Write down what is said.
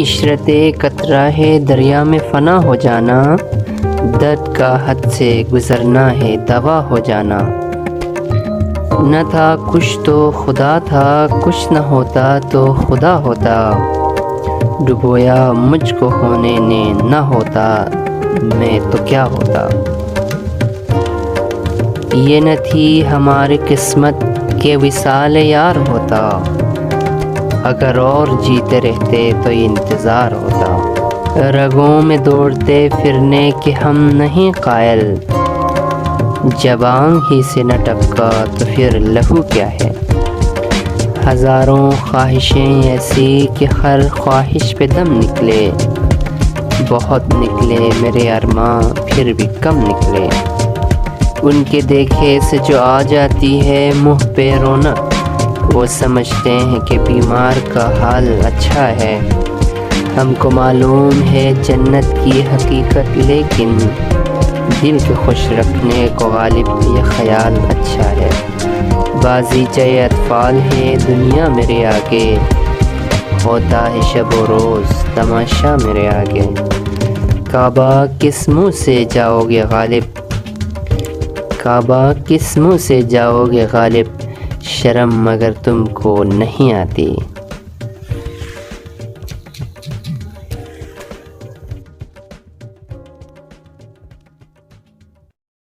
عشرت قطرہ ہے دریا میں فنا ہو جانا، درد کا حد سے گزرنا ہے دوا ہو جانا۔ نہ تھا کچھ تو خدا تھا، کچھ نہ ہوتا تو خدا ہوتا، ڈبویا مجھ کو ہونے نے نہ ہوتا میں تو کیا ہوتا۔ یہ نہ تھی ہماری قسمت کہ وصال یار ہوتا، اگر اور جیتے رہتے تو انتظار ہوتا۔ رگوں میں دوڑتے پھرنے کے ہم نہیں قائل، جب آنکھ ہی سے نہ ٹپکا تو پھر لہو کیا ہے۔ ہزاروں خواہشیں ایسی کہ ہر خواہش پہ دم نکلے، بہت نکلے میرے ارماں پھر بھی کم نکلے۔ ان کے دیکھے سے جو آ جاتی ہے منہ پہ رونق، وہ سمجھتے ہیں کہ بیمار کا حال اچھا ہے۔ ہم کو معلوم ہے جنت کی حقیقت، لیکن دل کے خوش رکھنے کو غالب یہ خیال اچھا ہے۔ بازیچہ اطفال ہے دنیا میرے آگے، ہوتا ہے شب و روز تماشا میرے آگے۔ کعبہ کس منہ سے جاؤ گے غالب، کعبہ کس منہ سے جاؤ گے غالب، شرم مگر تم کو نہیں آتی۔